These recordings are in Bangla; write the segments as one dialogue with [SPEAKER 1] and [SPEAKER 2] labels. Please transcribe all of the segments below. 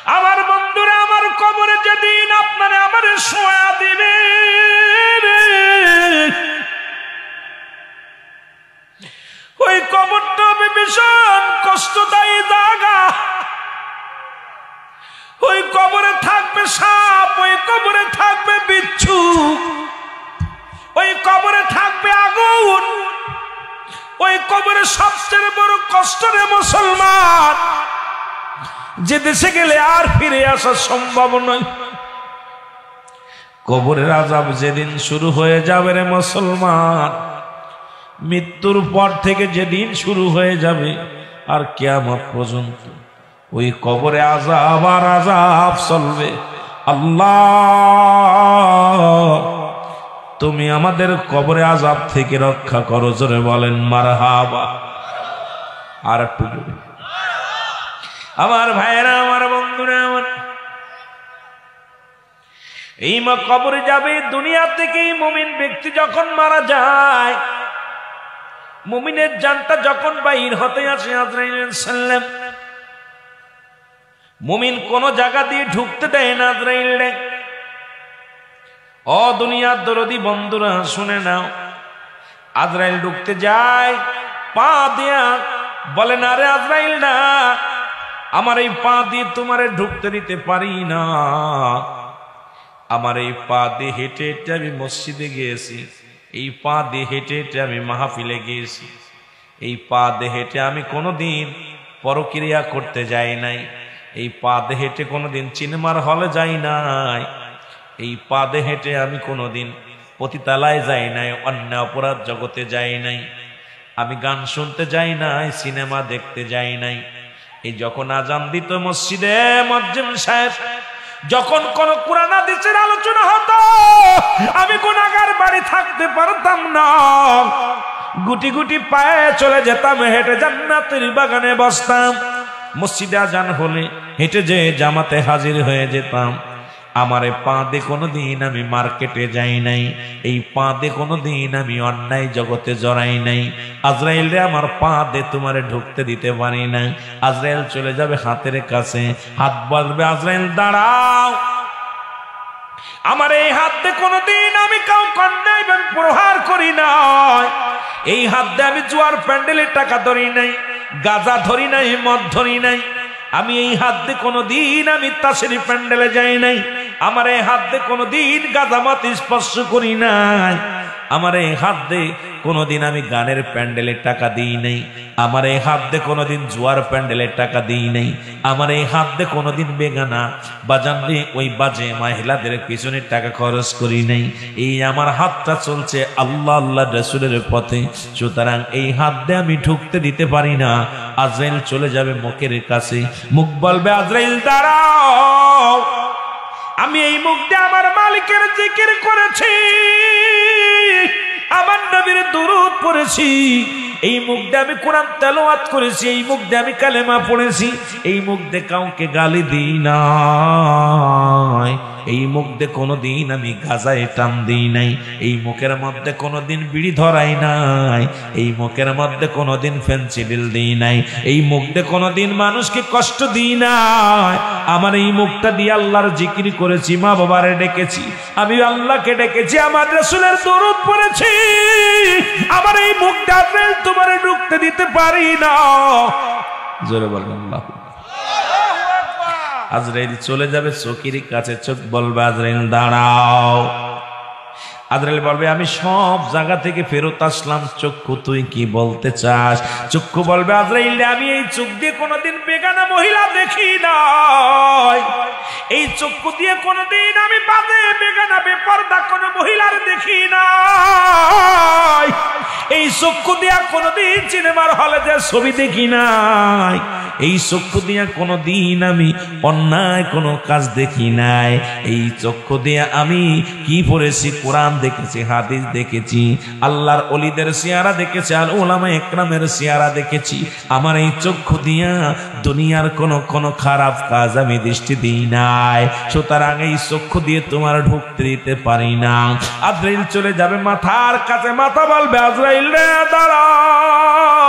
[SPEAKER 1] আমার বন্ধুরা, আমার কবরে যেদিন আপনারা আমারে শোয়া দিবে, ওই কবরটা হবে ভীষণ কষ্টদায়ী জায়গা। ওই কবরে থাকবে সাপ, ওই কবরে থাকবে বিচ্ছু, ওই কবরে থাকবে আগুন, ওই কবরে সবচেয়ে বড় কষ্ট রে মুসলমান, যে দেশে গেলে আর ফিরে আসা সম্ভব নয়। কবরের আযাব যেদিন শুরু হয়ে যাবে রে মুসলমান, মৃত্যুর পর থেকে যেদিন শুরু হয়ে যাবে আর কিয়ামত পর্যন্ত ওই কবরে আযাব আর আযাব চলবে। আল্লাহ, তুমি আমাদের কবরে আযাব থেকে রক্ষা করো, জোরে বলেন মারহাবা। আর একটু জোরে। আমার ভাইয়েরা, আমার বন্ধুরা, আমার এই মা কবরে যাবে। দুনিয়া থেকে মুমিন ব্যক্তি যখন মারা যায়, মুমিনের জানটা যখন বাইর হতে আসে আজরাইল সাল্লাম, মুমিন কোন জায়গা দিয়ে ঢুকতে দেয় না আজরাইল। ও দুনিয়ার দরদি বন্ধুরা, শুনে নাও, আজরাইল ঢুকতে যায় পা দিয়া, বলে না রে আজরাইল না, আমার এই পা দিয়ে তোমারে ঢুকতে দিতে পারি না। আমার এই পা দিয়ে হেঁটে হেঁটে আমি মসজিদে গিয়েছি, এই পা দিয়ে হেঁটে হেঁটে আমি মাহফিলে গিয়েছি, এই পা দিয়ে হেঁটে আমি কোনোদিন পরক্রিয়া করতে যাই নাই, এই পা দিয়ে হেঁটে কোনোদিন সিনেমার হলে যাই নাই, এই পা দিয়ে হেঁটে আমি কোনোদিন পতিতালায় যাই নাই, অন্যায় অপরাধ জগতে যাই নাই, আমি গান শুনতে যাই নাই, সিনেমা দেখতে যাই নাই। এই যখন আজান দিত মসজিদে, মুয়াজ্জিন সাহেব যখন কোন কুরআন হাদিসের আলোচনা হতো, আমি গুনাহগার বাড়ি থাকতে পারতাম না, গুটি গুটি পায়ে চলে যেতাম, হেঁটে জান্নাতের বাগানে বসতাম। মসজিদে আজান হলে হেঁটে যে জামাতে হাজির হয়ে যেতাম। আমার এই পা দিয়ে কোনোদিন আমি মার্কেটে যাই নাই, এই পা দিয়ে কোনোদিন আমি অন্যায় জগতে জড়াই নাই। আজরাইল রে, আমার পা দিয়ে তোমারে ঢুকতে দিতে পারি না। আজরাইল চলে যাবে হাতের কাছে, হাত বলবে আজরাইল দাঁড়াও। আমার এই হাত দিয়ে কোনোদিন আমি কাউকে অন্যায় প্রহার করি নাই, এই হাত দিয়ে আমি জুয়ার প্যান্ডেলের টাকা ধরি নাই, গাঁজা ধরি নাই, মদ ধরি নাই, আমি এই হাত দিয়ে কোনোদিন আমি তাসের প্যান্ডেলে যাই নাই, আমার এই হাত দিয়ে কোনোদিন গাঁজামত স্পর্শ করি নাই, আমার এই হাত দিয়ে কোনোদিন আমি গানের প্যান্ডেলের টাকা দিই নাই, আমার এই হাত দিয়ে কোনোদিন জুয়ার প্যান্ডেলের টাকা দিই নাই, আমার এই হাত দিয়ে কোনোদিন বেগানা বাজান দিয়ে ওই বাজে মহিলাদের পিছনের টাকা খরচ করি নাই। এই আমার হাতটা চলছে আল্লাহ আল্লাহ রাসূলের পথে, সুতরাং এই হাত দিয়ে আমি ঢুকতে দিতে পারি না। আজরাইল চলে যাবে মুখের কাছে, মুখ বলবে আজরাইল দাঁড়াও। আমি এই মুখ দিয়ে আমার মালিকের জিকির করেছি, আমার নবীর দুরূদ পড়েছি, এই মুখ দিয়ে আমি কোরআন তেলাওয়াত করেছি, এই মুখ দিয়ে আমি কালেমা পড়েছি, এই মুখ দিয়ে কাউকে গালি দিই নাই, এই মুখ দিয়ে কোনোদিন আমি গাজায় টান দিই নাই, এই মুখের মধ্যে কোনোদিন বিড়ি ধরাই নাই, এই মুখের মধ্যে কোনোদিন ফেন্সিডিল দিই নাই, এই মুখ দিয়ে কোনোদিন মানুষকে কষ্ট দিই নাই। আমার এই মুখটা দিয়ে আল্লাহর জিকির করেছি, মা বাবারে ডেকেছি, আমি আল্লাহকে ডেকেছি, আমার রাসূলের দরুদ পড়েছি। আমার এই মুখটা আজরাইল তোমারে ঢুকতে দিতে পারি না। জোরে বলেন আল্লাহ। আজরাইল চলে যাবে চকির কাছে, চোখ বলবে আজরাইল দাঁড়াও। আজরাইল বলবে আমি সব জায়গা থেকে ফেরত আসলাম, চক্ষু তুই কি বলতে চাস? চক্ষু বলবে আজরাইল আমি এই চোখ দিয়ে কোনোদিন বেগানা মহিলা দেখি নাই, এই চক্ষু দিয়ে কোনোদিন আমি বাজে বেগানা বেপরদা কোনো মহিলার দেখি নাই, এই চক্ষু দিয়া কোনোদিন সিনেমার হলে যে ছবি দেখি নাই, এই চক্ষু দিয়া কোনোদিন আমি অন্যায় কোনো কাজ দেখি নাই, এই চক্ষু দিয়া আমি কি পড়েছি, কোরআন দেখেছি, হাদিস দেখেছি, আল্লাহর ওলিদের সিয়ারা দেখেছি, আর উলামা ইকরামের সিয়ারা দেখেছি। আমার এই চক্ষু দিয়া দুনিয়ার কোনো খারাপ কাজ আমি দৃষ্টি দিই নাই, সুতরাং এই চক্ষু দিয়ে তোমার ঢুকতে দিতে পারি না। আজরাইল চলে যাবে মাথার কাছে, মাথা বলবে আজরাইল রে দাঁড়াও।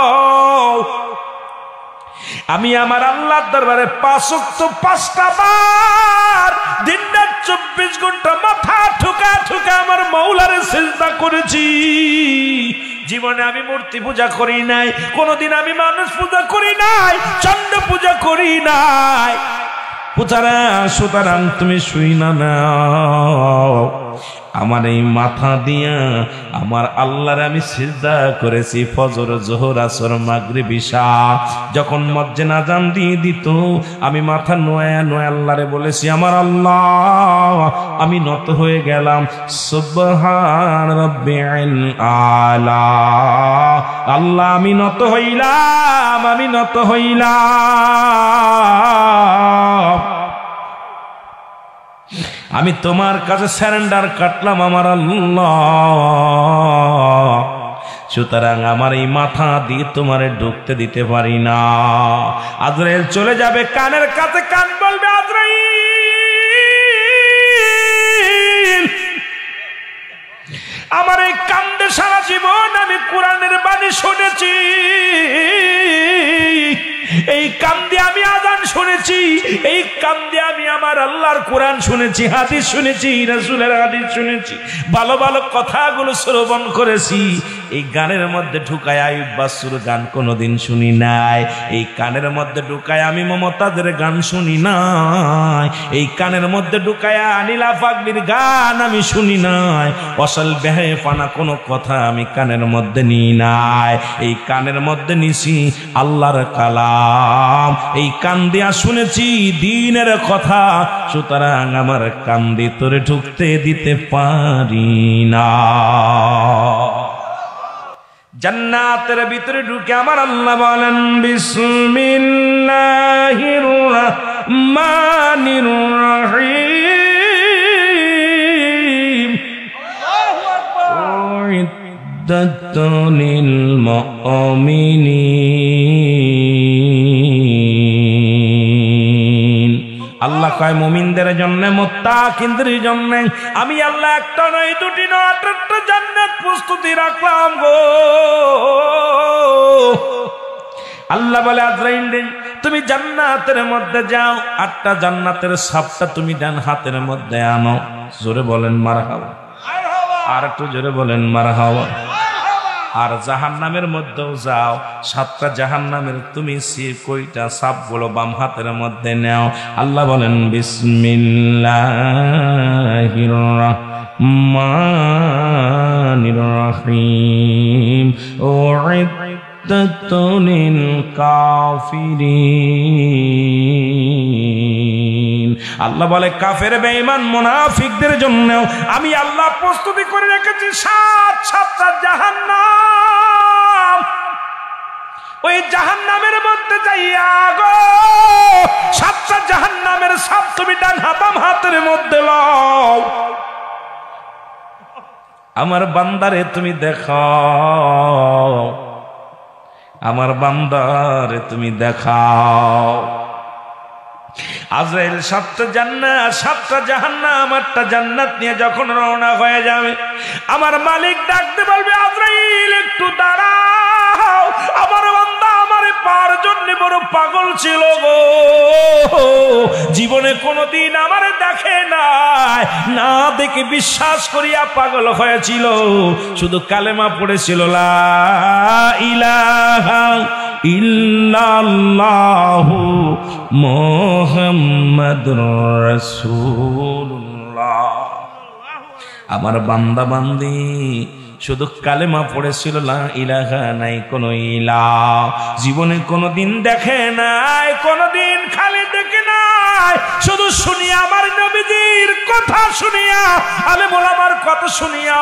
[SPEAKER 1] আমি আমার আল্লাহর দরবারে 5 ওয়াক্ত 5টা বার দিন-রাত 24 ঘন্টা মাথা ঠুকা ঠুকা আমার মাওলারে সিজদা করেছি। জীবনে আমি মূর্তি পূজা করি নাই, কোনোদিন আমি মানুষ পূজা করি নাই, চন্ড পূজা করি নাই। সুতরাং তুমি শুই না নাও, আমার এই মাথা দিয়া আমার আল্লাহর আমি সিজদা করেছি ফজর, যোহর, আসর, মাগরিব, ইশা। যখন মুয়াজ্জিন আযান দিয়ে দিত আমি মাথা নোয়া নোয়া আল্লাহরে বলেছি, আমার আল্লাহ আমি নত হয়ে গেলাম, সুবহান রাব্বিল আলা। আল্লাহ আমি নত হইলাম, আমি নত হইলাম, আমি তোমার কাছে স্যারেন্ডার কাটলাম আমার আল্লাহ। সুতরাং আমার এই মাথা দিয়ে তোমারে ঢুকতে দিতে পারি না। আজরাইল চলে যাবে, কানের কাছে কান বলবে, আজরাইল আমার এই কান্দে সারা জীবন আমি কোরআনের বাণী শুনেছি, এই কান দিয়ে আমি আযান শুনেছি, এই কান দিয়ে আমি আমার আল্লাহর কোরআন শুনেছি, হাদিস শুনেছি, রাসূলের হাদিস শুনেছি, ভালো ভালো কথাগুলো শ্রবণ করেছি। এই গানের মধ্যে ঢুকায় আইয়ুব বাসুর গান কোনোদিন শুনি নাই, এই কানের মধ্যে ঢুকায় আমি মমতাজের গান শুনি নাই, এই কানের মধ্যে ঢুকায় আনিলা পাগলির গান আমি শুনি নাই, অসল বেহেফানা কোনো কথা আমি কানের মধ্যে নিই নাই। এই কানের মধ্যে নিছি আল্লাহর কালাম, এই কান দিয়া শুনেছি দ্বীনের কথা। সুতরাং আমার কান দিয়ে তোরে ঢুকতে দিতে পারি না। জান্নাতের ভিতরে ঢুকে আমার আল্লাহ বলেন, বিসমিল্লাহির রহমানির রহিম, আল্লাহু আকবার, উইদ্দাতুল মুমিনিন। আল্লাহ কয় মুমিনদের জন্য, মুত্তাকিনদের জন্য আমি আল্লাহ একটা নয়, দুটি নয়, 8টা জান্নাত প্রস্তুতি রাখলাম গো। আল্লাহ বলে, আজরাইল তুমি জান্নাতের মধ্যে যাও, 8টা জান্নাতের সাপটা তুমি ডান হাতের মধ্যে আনো। জোরে বলেন মারহাবা, আর একটু জোরে বলেন মারহাবা। আর জাহান্নামের মধ্যেও যাও, 7টা জাহান্নামের তুমি কয়টা সাপগুলো বাম হাতের মধ্যে নাও। আল্লাহ বলেন, বিসমিল্লাহির রহমানির রহিম, উইদ্দাতুল কাফিরিন। আল্লাহ বলে, কাফের বেঈমান মুনাফিকদের জন্য আমি আল্লাহ প্রস্তুতি করে রেখেছি 7টা জাহান্নাম। ওই জাহান্নামের মধ্যে যাইয়া গো 7টা জাহান্নামের সাপ তুমি ডান বাম হাতের মধ্যে লও। আমার বান্দারে তুমি দেখাও, আমার বান্দারে তুমি দেখাও। আজরাইল 7টা জান্নাত 7টা জাহান্নাম 8টা জান্নাত নিয়ে যখন রওনা হয়ে যাবে, আমার মালিক ডাকতে বলবে, আজরাইল একটু দাঁড়াও, আমার বান্দা আমারে পাওয়ার জন্য বড় পাগল ছিল গো, জীবনে কোনোদিন আমারে দেখে নাই, না দেখে বিশ্বাস করিয়া পাগল হয়েছিল, শুধু কালেমা পড়েছিল লা ইলাহা ইল্লাল্লাহু মুহাম্মাদুর রাসূলুল্লাহ। আমার বান্দা বান্দি শুধু কালেমা পড়েছিল লা ইলাহা, নাই কোনো ইলাহ, জীবনে কোনোদিন দেখে নাই, কোনোদিন খালি দেখে নাই, শুধু শুনিয়া আমার নবীজির কথা শুনিয়া, আলেম ওলামার কথা শুনিয়া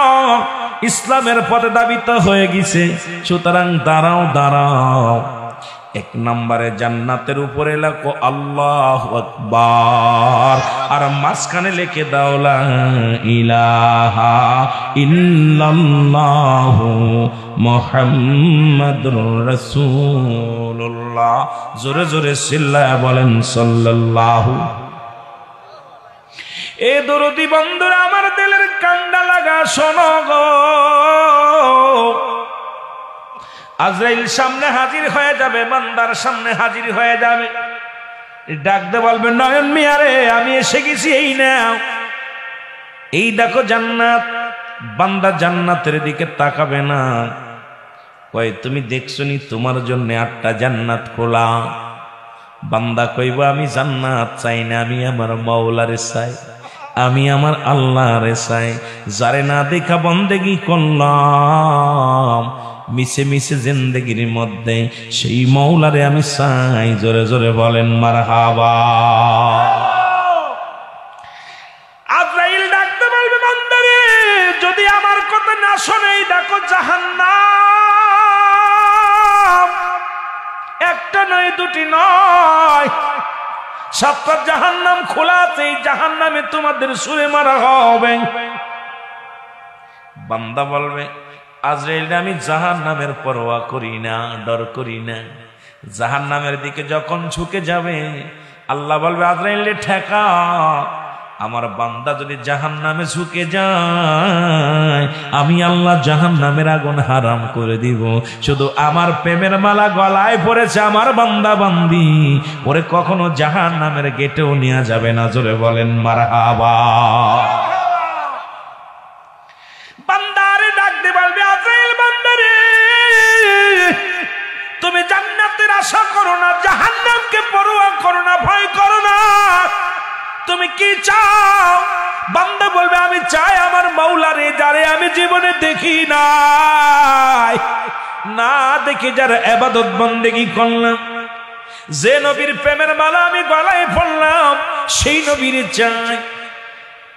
[SPEAKER 1] ইসলামের পথে দাবিত হয়ে গেছে। সুতরাং দাঁড়াও দাঁড়াও, 1 নম্বরে জান্নাতের উপরে লেখো আল্লাহু আকবার, আর মাঝখানে লিখে দাও লা ইলাহা ইল্লাল্লাহু মুহাম্মাদুর রাসূলুল্লাহ। জোরে জোরে চিল্লায়া বলেন সাল্লাল্লাহু। এ দরদি বন্ধুরা, আমার দিলের কান্ডা লাগা শোনো গো, আজরাইল সামনে হাজির হয়ে যাবে, বান্দার সামনে হাজির হয়ে যাবে। ডাকতে বলবে, নয়ন মিয়া রে, আমি এসে গেছি, এই নাও, এই দেখো জান্নাত। বান্দা জান্নাতের দিকে তাকাবে না, কয় তুমি দেখছো নি তোমার জন্য 8টা জান্নাত খোলা। বান্দা কইব, আমি জান্নাত চাই না, আমি আমার মাওলারে চাই, আমি আমার আল্লাহরে চাই। যারে না দেখা বন্দেগি করলাম মিছে মিছে জিন্দেগির মধ্যে, সেই মাওলারে আমি চাই। জোরে জোরে বলেন মারহাবা। আজরাইল ডাকতে বলবে, বান্দারে যদি আমার কথা না শোনে, দেখো জাহান্নাম, একটা নয়, দুটি নয়, 7টা জাহান্নাম খোলা আছে। এই জাহান্নামে তোমাদের ছুঁড়ে মারা হবে। বান্দা বলবে, আজরাইল আমি জাহান্নামের পরোয়া করি না, ডর করি না। জাহান্নামের দিকে যখন ঝুঁকে যাবে, আল্লাহ বলবে, আজরাইল ঠেকা। আমার বান্দা যদি জাহান্নামে ঝুঁকে যায়, আমি আল্লাহ জাহান্নামের আগুন হারাম করে দিব। শুধু আমার প্রেমের মালা গলায় পড়েছে আমার বান্দা বান্দি, ওরে কখনো জাহান্নামের গেটেও নিয়ে যাবে না। জোরে বলেন মারহাবা। বান্দারে ডাকতে বলবে, আজরাইল বান্দারে তুমি জান্নাতের আশা করো না, জাহান্নামকে পরোয়া করো না, ভয় করো না, তুমি কি চাও? বান্দা বলবে, আমি চাই আমার মাওলারে, যারে আমি জীবনে দেখি নাই, না দেখি যার ইবাদত বন্দেগী করলাম, যে নবীর প্রেমের মালা আমি গলায় পড়লাম, সেই নবীর চাই।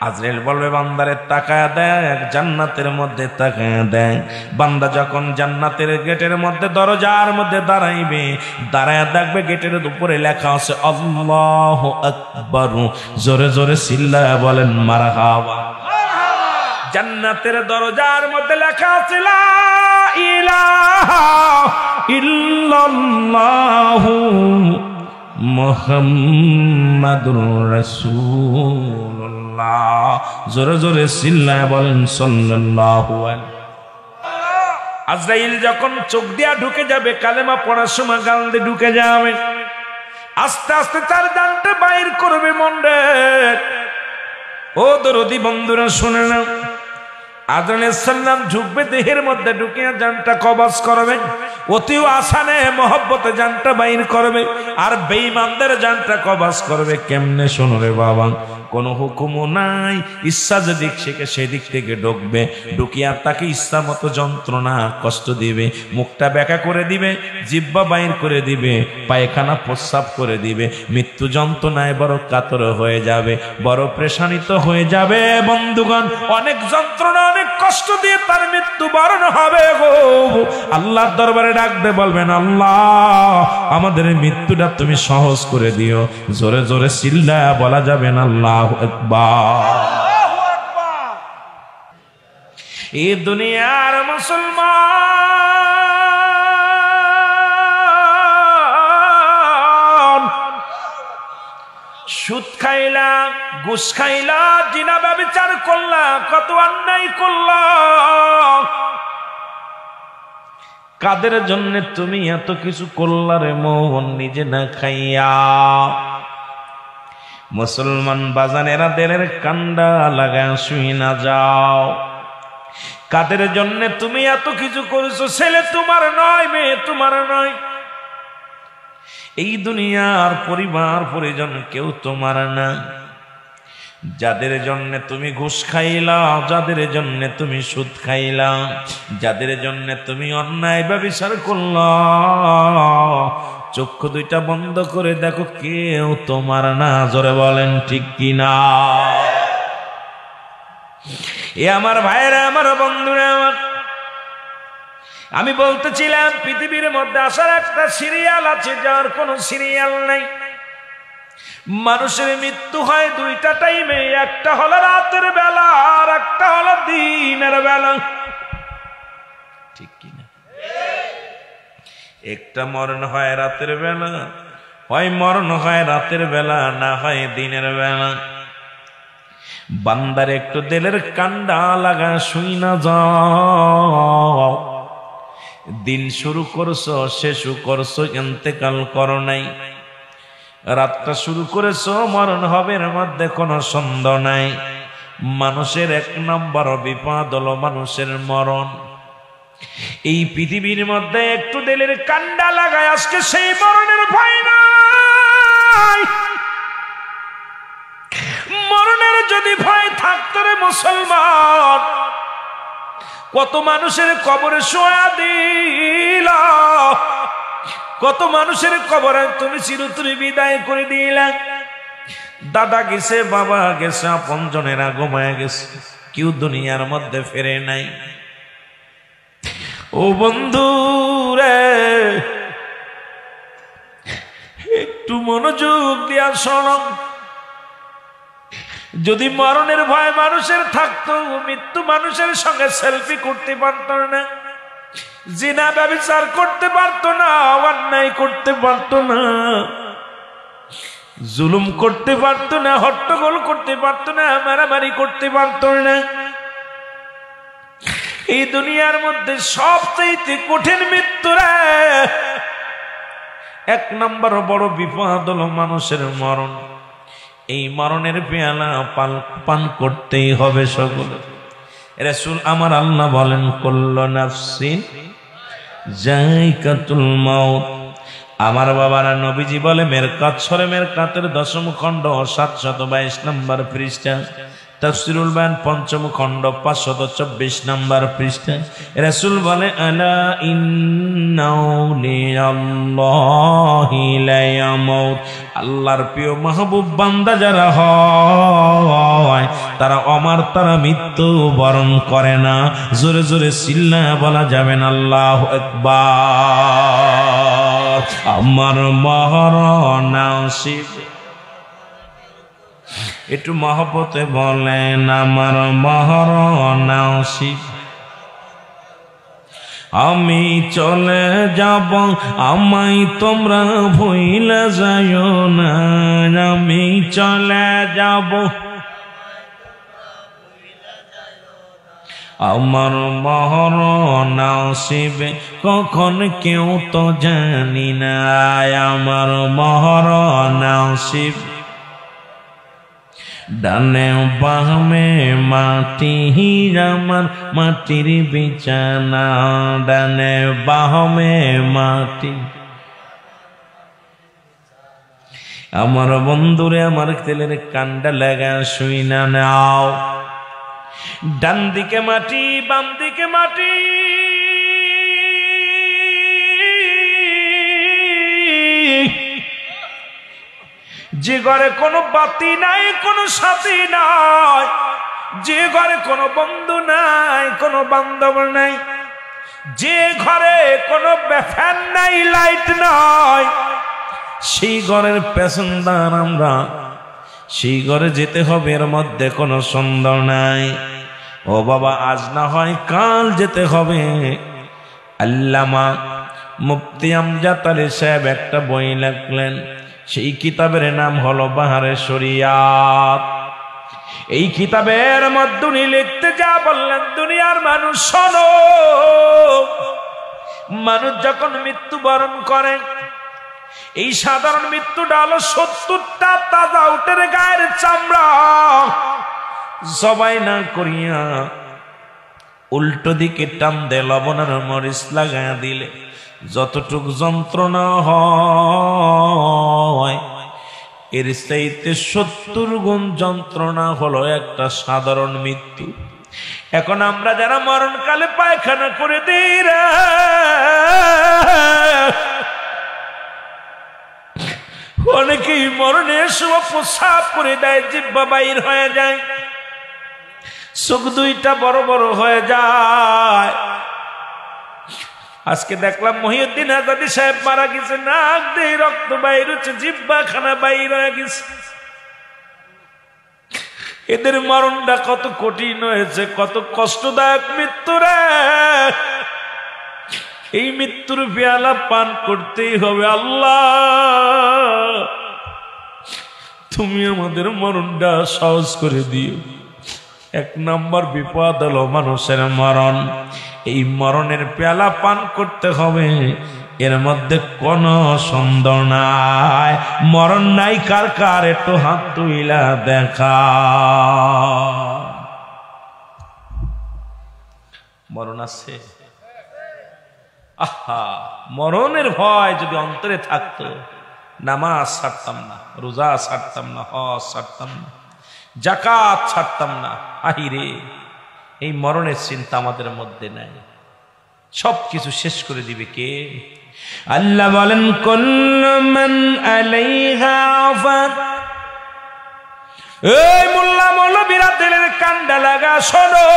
[SPEAKER 1] আজরাইল বলবে, বান্দারে তাকায়া দেখ, জান্নাতের মধ্যে তাকায়া দেখ। বান্দা যখন জান্নাতের গেটের মধ্যে দরজার মধ্যে দাঁড়াইবে, দাঁড়ায়া দেখবে গেটের উপরে লেখা আছে আল্লাহু আকবার। জোরে জোরে চিল্লায়া বলেন মারহাবা। জান্নাতের দরজার মধ্যে লেখা আছে লা ইলাহা ইল্লাল্লাহু মুহাম্মাদুর রাসূলুল্লাহ। জোরে জোরে চিল্লায়া বলেন সাল্লাল্লাহু আলাইহি। আজরাইল যখন চোখ দিয়া ঢুকে যাবে, কালেমা পড়ার সময় গাল দিয়ে ঢুকে যাবে, আস্তে আস্তে তার জানটা বাইর করবে মন্ডে। ও দরদি বন্ধুরা শুনে নাও, আদম আলাইহিস সালাম ঢুকবে দেহের মধ্যে, ঢুকিয়া জানটা কবজ করবে, অতি আসানে মহব্বতে জানটা বাইর করবে, আর বেঈমানদের জানটা কবজ করবে। কেমনে শোনো রে বাবা, কোনো হুকুমও নাই, ইচ্ছা যেদিক থেকে সেদিক থেকে ঢুকবে, ঢুকিয়া তাকে ইচ্ছা মতো যন্ত্রণা কষ্ট দিবে, মুখটা ব্যাকা করে দিবে, জিহ্বা বাইর করে দিবে, পায়খানা প্রস্রাব করে দিবে, মৃত্যু যন্ত্রণায় বড় কাতর হয়ে যাবে, বড় পেরেশানিত হয়ে যাবে। বন্ধুগণ, অনেক যন্ত্রণা অনেক কষ্ট দিয়ে তার মৃত্যু বরণ হবে গো। আল্লাহর দরবারে ডাকতে বলবেন, আল্লাহ আমাদের মৃত্যুটা তুমি সহজ করে দিও। জোরে জোরে চিল্লায়া বলা যাবে না আল্লাহু আকবার। এই দুনিয়ার মুসলমান সুদ খাইলা, ঘুষ খাইলা, জিনা ব্যভিচার করলা, কত অন্যায় করলা, কাদের জন্য তুমি এত কিছু করলা রে মন, নিজে না খাইয়া? মুসলমান বাজানেরা দেলের কান্ডা লাগা শুই না যাও, কাদের জন্য তুমি এত কিছু করেছো? ছেলে তোমার নয়, মেয়ে তোমার নয়, এই দুনিয়ার পরিবার পরিজন কেউ তোমার না। যাদের জন্য তুমি ঘুষ খাইলা, যাদের জন্য তুমি সুদ খাইলা, যাদের জন্য তুমি অন্যায় ব্যভিচার করলা, চক্ষু দুইটা বন্ধ করে দেখো, কেউ তোমার না। জোরে বলেন ঠিক কিনা? এ আমার ভাইরা, আমার বন্ধুরা, আমার আমি বলতেছিলাম পৃথিবীর মধ্যে আসার একটা সিরিয়াল আছে, যার কোনো সিরিয়াল নাই। মানুষের মৃত্যু হয় দুইটা টাইমে, একটা হলো রাতের বেলা আর একটা হলো দিনের বেলা, ঠিক কিনা? একটা মরণ হয় রাতের বেলা, হয় মরণ হয় রাতের বেলা, না হয় দিনের বেলা। বান্দার একটু দিলের কান্ডা লাগা শুই না যাও, দিন শুরু করছো, শেষও করছো, ইন্তেকাল করো নাই। রাতটা শুরু করেছো, মরণ হবে, এর মধ্যে কোনো সন্দেহ নাই। মানুষের এক নম্বর বিপদ হলো মানুষের মরণ। এই পৃথিবীর মধ্যে একটু দিলের কান্ডা লাগায় আজকে সেই মরণের ভয় নাই। মরণের যদি ভয় থাকতো রে মুসলমান, কত মানুষের কবরে শোয়া দিলা, কত মানুষের কবরে তুমি চিরতরে বিদায় করে দিলা। দাদা গেছে, বাবা গেছে, আপন জনেরা ঘুমায় গেছে, কেউ দুনিয়ার মধ্যে ফেরে নাই। ও বন্ধু রে, একটু মনোযোগ দিয়া শোনো। যদি মরণের ভয় মানুষের থাকতো, মৃত্যু মানুষের সঙ্গে সেলফি করতে পারতো না, জিনা ব্যভিচার করতে পারতো না, অন্যায় করতে পারতো না, জুলুম করতে পারতো না, হট্টগোল করতে পারতো না, মারামারি করতে পারতো না। এই দুনিয়ার মধ্যে সবচেয়ে কঠিন মৃত্যু রে, এক নম্বর বড় বিপদ হলো মানুষের মরণ। এই মরণের পেয়ালা পান করতেই হবে সকলে। রাসূল আমার আল্লাহ বলেন, কুল্লু নাফসিন যায়কাতুল মাউত। আমার বাবারা নবীজি বলে, মেরকাত সূরা মেরকাতের 10ম খণ্ড 722 নম্বর পৃষ্ঠা, তাফসীরুল বায়ান ৫ম খণ্ড ৫২৪ নম্বর পৃষ্ঠা। রাসূল বলে, আলা ইন্নাউলিয়াল্লাহি লা ইয়ামুত। আল্লাহর প্রিয় মাহবুব বান্দা যারা হয় তারা অমর, তারা মৃত্যু বরণ করে না। জোরে জোরে চিল্লায়া বলা যাবে না আল্লাহু আকবার। আমার মরণ আসিব, একটু মহব্বতে বলেন, আমার মরণ আসিব। আমি চলে যাব, আমায় তোমরা ভুইলা যাইও না। আমি চলে যাব, আমার মরণ আসিবে কখন কেউ তো জানি না। আমার মরণ আসিবে, ডানে বামে মাটি, আমার মাটির বিছানা, ডানে বামে মাটি। আমার বন্ধুরে, আমার তেলের কান্ডা লাগা শুই না নাও। ডান দিকে মাটি, বাম দিকে মাটি, যে ঘরে কোনো বাতি নাই, কোনো সাথী নাই, যে ঘরে কোনো বন্ধু নাই, কোনো বান্ধব নাই, যে ঘরে কোনো ফ্যান নাই, লাইট নাই, সেই ঘরের প্যাসেঞ্জার আমরা। সেই ঘরে যেতে হবে, এর মধ্যে কোনো সন্দেহ নাই। ও বাবা, আজ না হয় কাল যেতে হবে। আল্লামা মুফতি আমজাদ আলী সাহেব একটা বই লিখলেন, সেই কিতাবের নাম হলো বাহারে শরিয়াত। এই কিতাবের মধ্যে উনি লিখতে যা বললেন, দুনিয়ার মানুষ শোনো, মানুষ যখন মৃত্যুবরণ করে, এই সাধারণ মৃত্যুটা হলো 70টা তাজা উটের গায়ের চামড়া জবাই না করিয়া উল্টো দিকে টান দে, লবণের মরিচ লাগাইয়া দিলে যতটুক যন্ত্রণা হয়, এর চাইতে 70 গুণ যন্ত্রণা হলো একটা সাধারণ মৃত্যু। এখন আমরা যারা মরণকালে পায়খানা করে দিই রে, অনেকেই মরণের সময় প্রসাব করে দেয়, জিহ্বা বাইর হয়ে যায়, চোখ দুইটা বড় বড় হয়ে যায়। আজকে দেখলাম মহিউদ্দিন আজাদী সাহেব মারা গেছে, নাক দিয়ে রক্ত বাইর হচ্ছে, জিহ্বা খানা বাইর হয়ে গেছে। এদের মরণটা কত কঠিন হয়েছে, কত কষ্টদায়ক মৃত্যু রে। এই মৃত্যুর পেয়ালা পান করতেই হবে। আল্লাহ, তুমি আমাদের মরণটা সহজ করে দিও। এক নম্বর বিপদ হলো মানুষের মরণ। এই মরণের পেয়ালা পান করতে হবে, এর মধ্যে কোনো সন্দেহ নাই। মরণ নাই কার কার, একটু হাত তুইলা দেখা। মরণ আছে? আহা, মরণের ভয় যদি অন্তরে থাকতো, নামাজ ছাড়তাম না, রোজা ছাড়তাম না, হজ ছাড়তাম না, যাকাত ছাড়তাম না। আহিরে, এই মরণের চিন্তা আমাদের মধ্যে নাই। সবকিছু শেষ করে দিবে কে? আল্লাহ বলেন, কুল্লু মান আলাইহা ফান। এই মোল্লা মৌলবীরা দিলের কান্ডা লাগা, শোনো,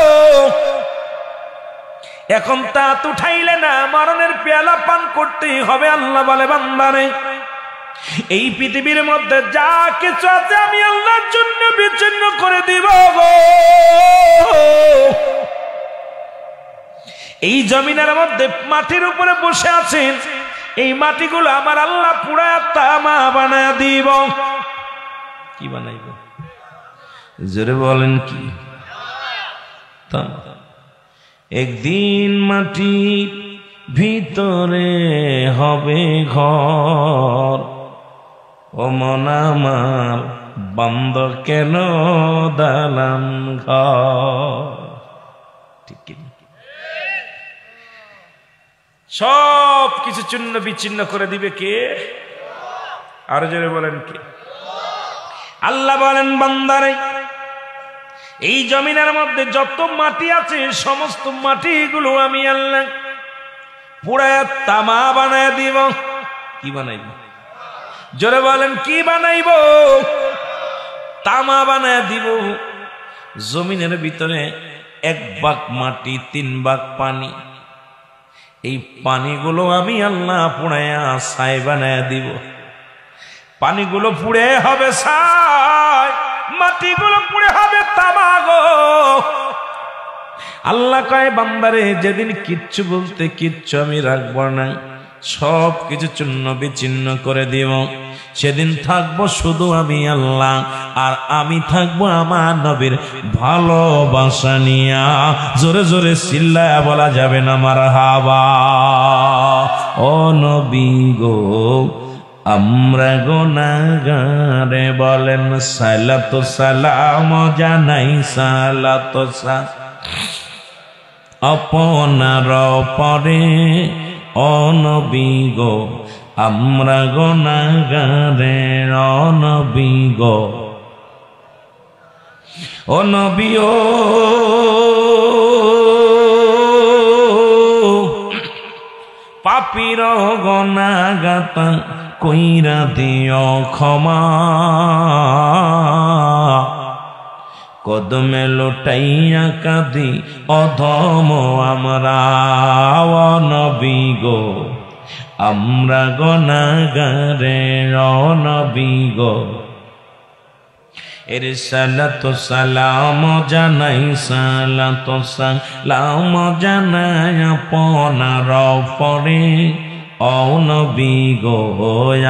[SPEAKER 1] এখন তা তো উঠাইলে না, মরণের পেয়ালা পান করতেই হবে। আল্লাহ বলে, বান্দারে, এই পৃথিবীর মধ্যে যা কিছু আছে আমি আল্লাহর জন্য বিচ্ছিন্ন করে দিব গো। এই জমিনের মধ্যে মাটির উপরে বসে আছেন, এই মাটিগুলো আমার আল্লাহ পুরায়া তামা বানায় দিব। কি বানাইব? জোরে বলেন, কি? তামা। একদিন মাটির ভিতরে হবে ঘর, ও মন আমার বন্ধ কেন দালান ঘর। ঠিক কি? সব কিছু চূর্ণ বিচ্ছিন্ন করে দিবে কে? আর জোরে বলেন, কে? আল্লাহ বলেন, বান্দারে, এই জমিনের মধ্যে যত মাটি আছে সমস্ত মাটিগুলো আমি আল্লাহ পুরায়া তামা বানায় দিব। কি বানাইব? জোরে বলেন, কি বানাইব? তামা বানায় দিব। জমিনের ভিতরে 1 ভাগ মাটি, 3 ভাগ পানি, এই পানিগুলো আমি আল্লাহ পুড়ায়া ছাই বানায় দিব। পানিগুলো পুড়ে হবে ছাই, মাটিগুলো পুড়ে হবে তামা গো। আল্লাহ কয়, বান্দারে, যেদিন কিচ্ছু বলতে কিচ্ছু আমি রাখবো না, সব কিছু চূর্ণ বিচ্ছিন্ন করে দিব। সেদিন থাকবো শুধু আমি আল্লাহ, আর আমি থাকবো আমার নবীর ভালোবাসা নিয়া। জোরে জোরে চিল্লায়া বলা যাবে না মারহাবা। ও নবী গো, আমরা গুনাহগারে, বলেন সালাতু সালাম জানাই, সালাতু সালাম আপনার পরে। ও নবী গো, আমরা গুনাহগারে, ও নবী গো, ও নবী, ও পাপীর গুনাহগাতা কইরা দিও ক্ষমা, কদমে লোটাইয়া কাঁদি অধম আমরা। ও নবী গো, আমরা গুনাহগারে, ও নবী গো, এর সালাতু সালাম জানাই, সালাতু সালাম জানাই আপনার পরে। ও নবী গো,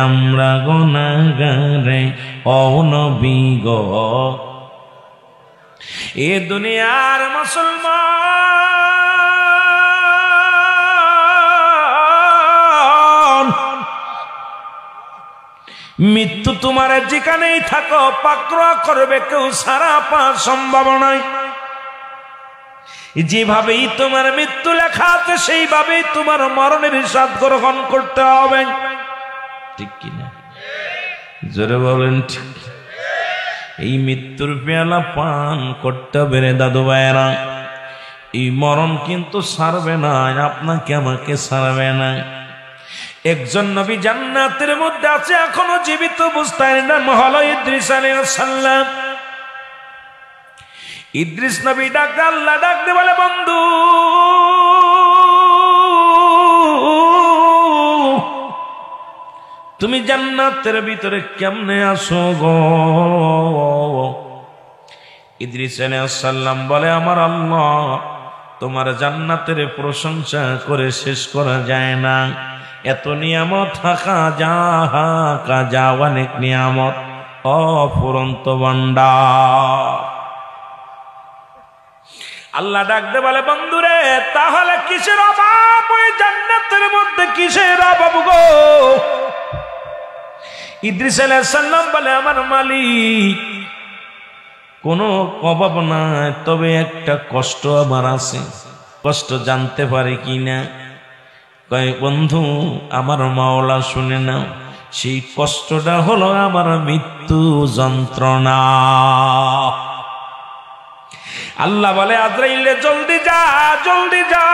[SPEAKER 1] আমরা গুনাহগারে, ও নবী গো। এ দুনিয়ার মুসলমান, মৃত্যু তোমার যেখানেই থাকো পাকড়া করবে কেউ, সারা পাওয়া সম্ভব নয়। যেভাবেই তোমার মৃত্যু লেখা আছে সেইভাবেই তোমার মরণের হিসাব গ্রহণ করতে হবে। ঠিক কিনা? জোরে বলেন, ঠিক। এই মৃত্যুর পেয়ালা পান করতে হবে রে দাদু ভাইয়েরা। এই মরণ কিন্তু ছাড়বে না, আপনাকে আমাকে ছাড়বে না। একজন নবী জান্নাতের মধ্যে আছে, এখনো জীবিত অবস্থায়, নাম হলো ইদ্রিস আলাইহিস সালাম। ইদ্রিস নবী ডাক, আল্লাহ ডাক দিয়ে বলে, বন্ধু, তুমি জান্নাতের ভিতরে কেমনে আসো গো? ইদ্রিস আলাইহিস সালাম বলে, আমার আল্লাহ, তোমার জান্নাতের প্রশংসা করে শেষ করা যায় না। এত নিয়ামত, থাকা যা অনেক নিয়ামত, অফুরন্ত ভান্ডার। আল্লাহ ডাকতে বলে বন্ধুরে তাহলে কিসের অভাব ওই জান্নাতের মধ্যে কিসের অভাব গো? ইদ্রিস আলাইহিস সালাম বলে আমার মালিক কোনো অভাব নাই, তবে একটা কষ্ট আমার আছে, কষ্ট জানতে পারে কিনা? কয় বন্ধু আমার মাওলা শুনে নাও, সেই কষ্টটা হলো আমার মৃত্যু যন্ত্রণা। আল্লাহ বলে আজরাইলে জলদি যা, জলদি যা,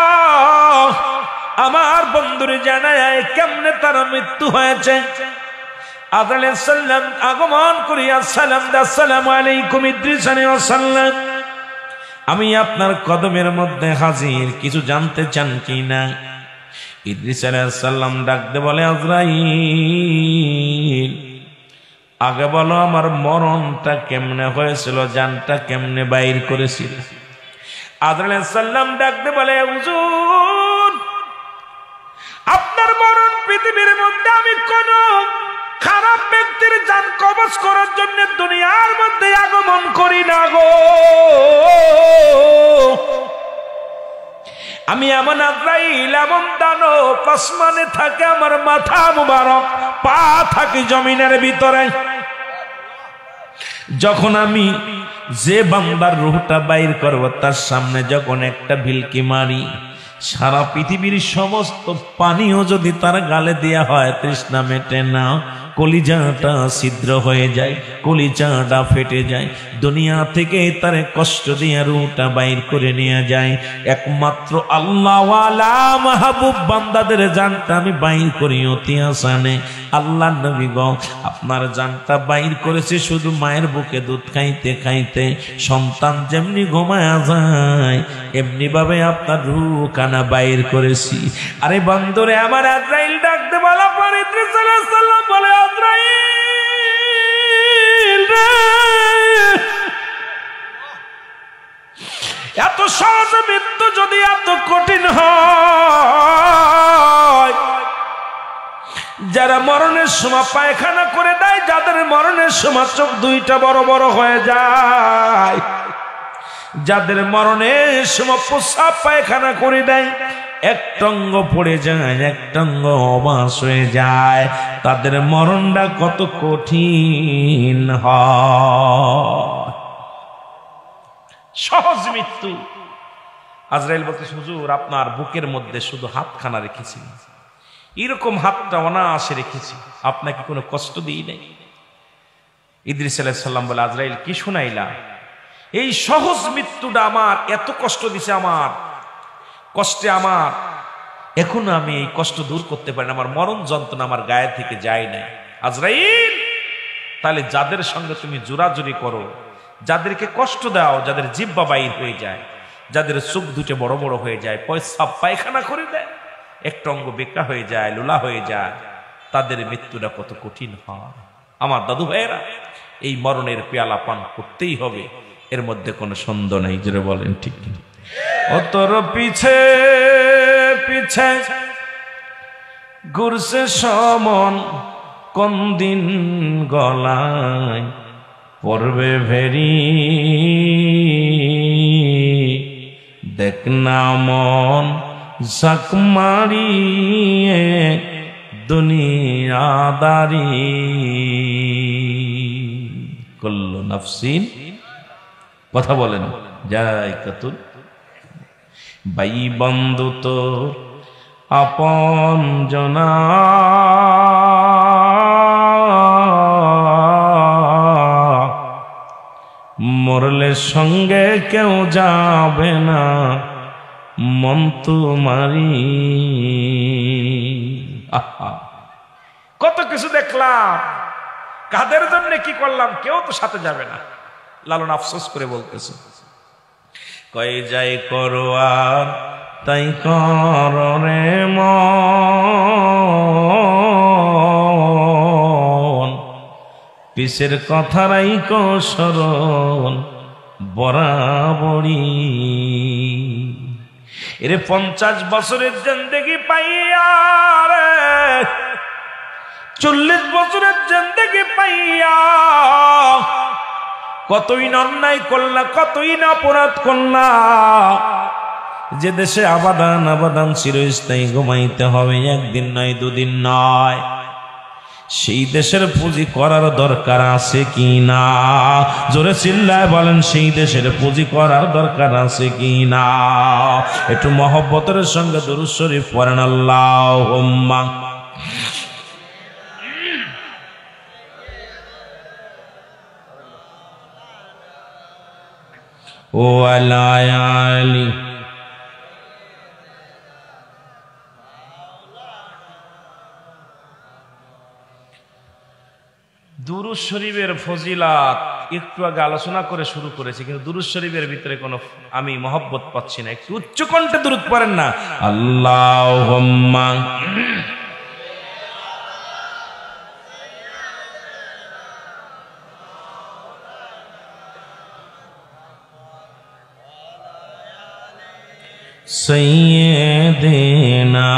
[SPEAKER 1] আমার বন্ধুরে জানায় কেমনে তার মৃত্যু হয়েছে। আজরাইল আলাইহিস সালাম আগমন করিয়া সালাম দা, আসসালামু আলাইকুম ইদ্রিস আলাইহিস সালাম, আমি আপনার কদমের মধ্যে হাজির, কিছু জানতে চান কিনা? ইদ্রিস আলাইহিস সালাম ডাকতে বলে আজরাইল আগে বলো আমার মরণটা কেমনে হয়েছিল, জানটা কেমনে বাইর করেছিল? আজরাইল আলাইহিস সালাম ডাকতে বলে হুজুর আপনার মরণ পৃথিবীর মধ্যে আমি কোন খারাপ ব্যক্তির জান কবজ করার জন্য দুনিয়ার মধ্যে আগমন করি না গো, আমি এমন আজরাইল এমন দানব আসমানে থাকে, আমার মাথা মুবারক পা থাকে জমিনের ভিতরে। যখন আমি যে বান্দার রূহটা বাইর করব তার সামনে যখন একটা ভিলকি মারি, সারা পৃথিবীর সমস্ত পানিও যদি তার গালে দেয়া হয় তৃষ্ণা মেটে না, কলিজাটা ছিদ্র হয়ে যায়, কলিজাটা ফেটে যায়, দুনিয়া থেকে তার কষ্ট দিয়ে রূহটা বাইর করে নিয়ে যায়। একমাত্র আল্লাহ ওয়ালা মাহবুব বান্দাদের জানটা আমি বাইর করি অতি আসানে। আল্লাহ নবী গো আপনার জানটা বাইর করেছে শুধু মায়ের বুকে দুধ খাইতে খাইতে, সন্তান যেমনি ঘুমায়া যায় এমনি ভাবে আপনার রূহ কানা বাইর করেছি। আরে বন্ধুরে আমার আজরাইল ডাকতে বলা পরে ইদ্রিস আলাইহিস সালাম বলে আজরাইল রে, এত সহজ মৃত্যু যদি এত কঠিন হয়, যারা মরণের সময় পায়খানা করে দেয়, যাদের মরণের সময় চোখ দুইটা বড় বড় হয়ে যায়, যাদের মরণের সময় প্রস্রাব পায়খানা করে দেয়, একটঙ্গ পড়ে যায়, একটঙ্গ অবাস হয়ে যায়, তাদের মরণটা কত কঠিন হয়। সহজ মৃত্যু। আজরাইল বলতে হুজুর আপনার বুকের মধ্যে শুধু হাতখানা রেখেছি, এরকম হাতটা অনায়াসে রেখেছি, আপনাকে কোনো কষ্ট দিই নাই। ইদ্রিস আলাইহিস সালাম বলে আজরাইল কি শুনাইলা? এই সহজ মৃত্যুটা আমার এত কষ্ট দিছে, আমার কষ্টে আমার এখনো আমি এই কষ্ট দূর করতে পারি না, আমার মরণ যন্ত্রণা আমার গায়ে থেকে যায় না। আজরাইল তাহলে যাদের সঙ্গে তুমি জোরাজুরি করো, যাদেরকে কষ্ট দাও, যাদের জিহ্বা বাইর হয়ে যায়, যাদের চোখ দুটো বড় বড় হয়ে যায়, পয়সা পায়খানা করে দেয়, একটা অঙ্গ বেকা হয়ে যায়, লোলা হয়ে যায়, তাদের মৃত্যুটা কত কঠিন হয়। আমার দাদু ভাইয়েরা এই মরণের পেয়ালা পান করতেই হবে, এর মধ্যে কোনো সন্দেহ নাই। জোরে বলেন ঠিক না? ও তোর পিছে পিছে ঘুরছে সমন, কোন দিন গলায় পড়বে ভেরি, দেখ না মন ঝাঁক মারিয়ে দুনিয়াদারি, কুল্লু নাফসিন, কথা বলেন যাই কাতুল, ভাই বন্ধু তো আপন জনা, মরলে সঙ্গে কেউ যাবে না, মন তোমারি। কত কিছু দেখলাম, কাদের জন্য কি করলাম, কেউ তো সাথে যাবে না। লালন আফসোস করে বলতেছে, কই যাই করো আর তাই করো রে মন, পিসের কথা রাইকো স্মরণ বরাবরই। এরে 50 বছরের জিন্দেগি পাইয়া রে, 40 বছরের জিন্দেগি পাইয়া কতই না অন্যায় করলা, কতই না অপরাধ করলা। যে দেশে আবাদান আবাদান চিরস্থায়ী ঘুমাইতে হবে, একদিন নয় দুদিন নয়, সেই দেশের পুঁজি করার দরকার আছে কি না? জোরে চিল্লায় বলেন, সেই দেশের পুঁজি করার দরকার আছে কি না? একটু মহব্বতের সঙ্গে দুরূদ শরীফ পড়েন, আল্লাহুম্মা ওয়া আলা আলি। দুরূদ শরীফের ফজিলাত একটু আগে আলোচনা করে শুরু করেছি, কিন্তু দুরূদ শরীফের ভিতরে কোনো আমি মহব্বত পাচ্ছি না। একটু উচ্চ কণ্ঠে দুরূদ পড়েন না, আল্লাহুম্মা সাইয়্যিদিনা।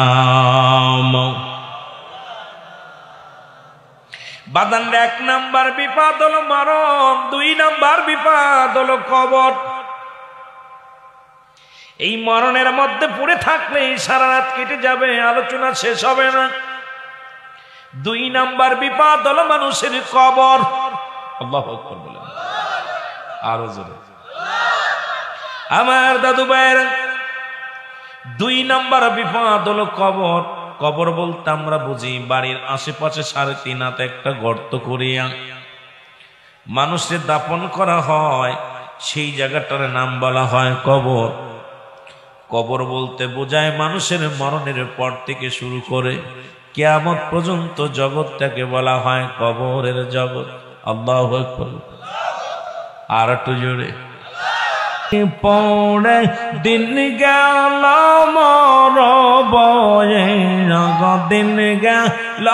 [SPEAKER 1] বাদান, এক নাম্বার বিপদ হলো মরণ, দুই নাম্বার বিপদ হলো কবর। এই মরণের মধ্যে পড়ে থাকলে সারা রাত কেটে যাবে, আলোচনা শেষ হবে না। দুই নাম্বার বিপদ হলো মানুষের কবর। আল্লাহু আকবার বলেন, আরো জোরে। আমার দাদু ভাইয়েরা, দুই নাম্বার বিপদ হলো কবর। কবর বলতে আমরা বুঝি বাড়ির আশেপাশে 3.5 হাত একটা গর্ত করিয়া মানুষের দাপন করা হয়, সেই জায়গাটার নাম বলা হয় কবর। কবর বলতে বোঝায় মানুষের মরণের পর থেকে শুরু করে কিয়ামত পর্যন্ত জগৎটাকে বলা হয় কবরের জগৎ। আল্লাহু আকবার, আর একটু জোরে। পড়ে দিন গেল মরব, দিন গেল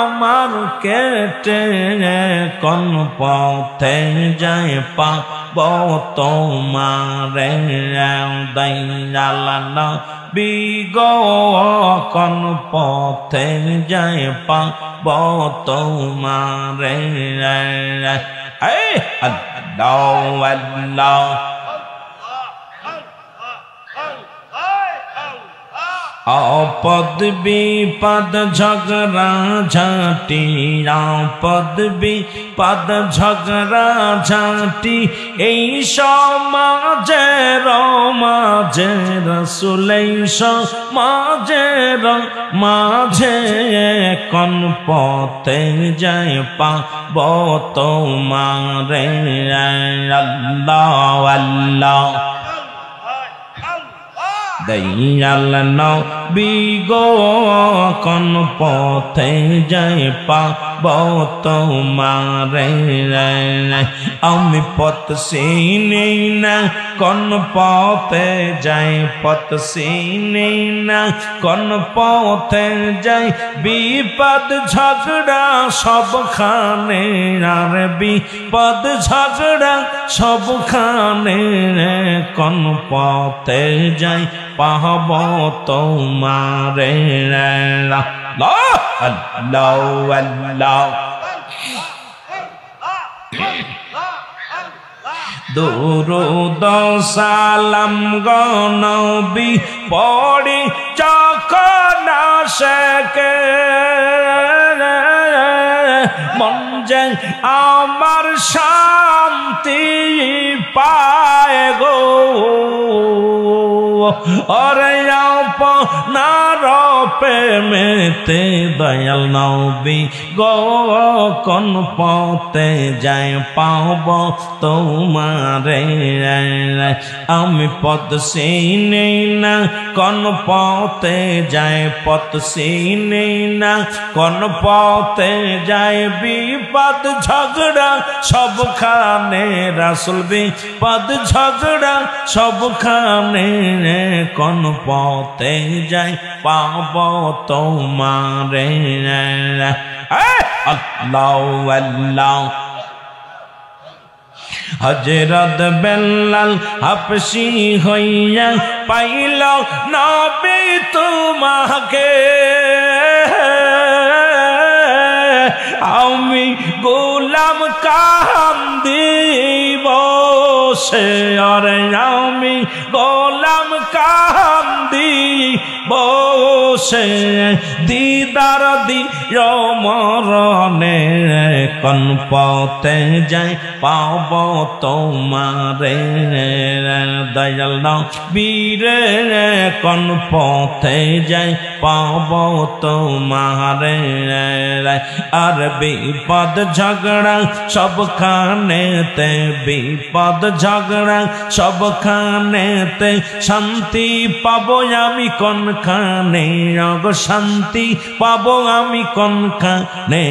[SPEAKER 1] আমার কেটে, কোন পথে যায় পাব তোমারে দয়াল বিগো, কোন পথে যায় পাব তোমারে। আল্লাহু আল্লাহ। আপদ বিপদ ঝগড়া ঝাঁটি, আপদ বিপদ ঝগড়া ঝাঁটি, এই সমাজের মাঝে রাসূল, এই সমাজের মাঝে কোন পথে যায় পাব তোমারে। আল্লাহ আল্লাহ। দয়াল নবী গো, কোন পথে যায় পাব তোমারে। আমি পথ চিনি না, কোন পথে যায় পথ চিনি না, কোন পথে যায় বিপদ ঝগড়া সবখানে, আর বিপদ ঝগড়া সবখানে, কোন পথে যায় পাব তোমারে। আল্লাহু আল্লাহ। দুরূদ সালাম গো নবী পড়ি যখন আশিকে, মন যে আমার শান্তি পায় গো, ওরে আপনার প্রেমেতে দয়াল নবী গো, কোন পথে যায় পাব তোমারে। আমি পথ চিনি না, কোন পথে যায় পথ চিনি না, কোন পথে যায় বিপদ ঝগড়া সবখানে, রাসূল বিপদ ঝগড়া সবখানে, কোন পথে যায় পাব তোমারে। আল্লাহু আল্লাহ। হযরত বেলাল হাবশী হইয়া পাইল নবী তোমাকে, আমি গোলাম কান্দি বসে আর আমি গোলাম কান্দি বসে দিদার দিও মরণে কোন পথে যাই পাব তোমারে দয়াল নবীরে কোন পথে যাই পাব তোমারে আর বিপদ ঝগড়া সবখানেতে বিপদ ঝগড়া সবখানেতে শান্তি পাবো আমি কোনখানে অগো শান্তি পাবো আমি কোনখানে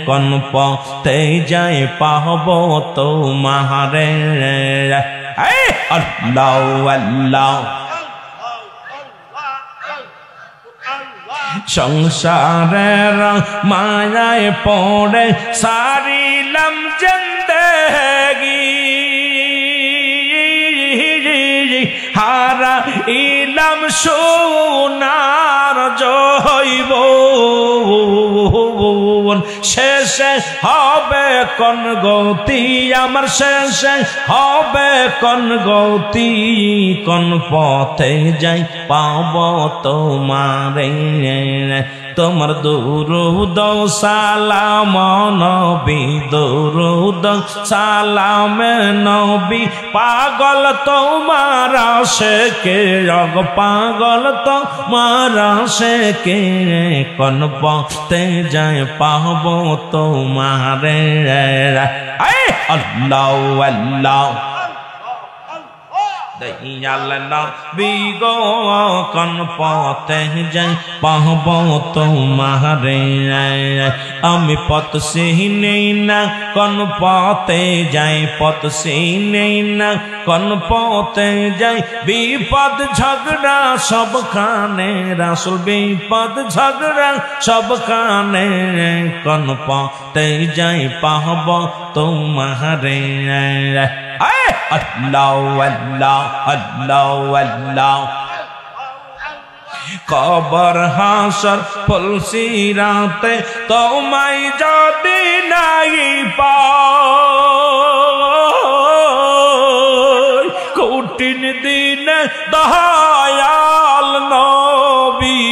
[SPEAKER 1] কোন পথে যাই পাবো তোমারে আল্লাহ আল্লাহ সংসারের মায়ায় পড়ে সারিলাম জিন্দেগি হারা ইলাম সোনার জৈবন শেষে হবে কোন গতি আমার শেষে হবে কোন গতি কোন পথে যাই পাব তোমারে তোমার দুরুদ সালাম নবী দুরুদ সালাম নবী পাগল তোমার আশিকে অগ পাগল তোমার আশিকে কোন পথে যায় পাব তোমারে আল্লাহ আল্লাহ বিগো কোন পথে যাই পাব তোমারে আমি পথ চিনি না কোন পথে যাই পথ চিনি না কোন পথে যাই বিপদ ঝগড়া সবখানে রাসূল বিপদ ঝগড়া সবখানে কোন পথে যাই পাব তোমারে আল্লাহ আল্লাহ আল্লাহ আল্লাহ কবর হাসর ফুলসিরাতে তোমায় যদি নাই পাই কঠিন দিনে দয়াল নবী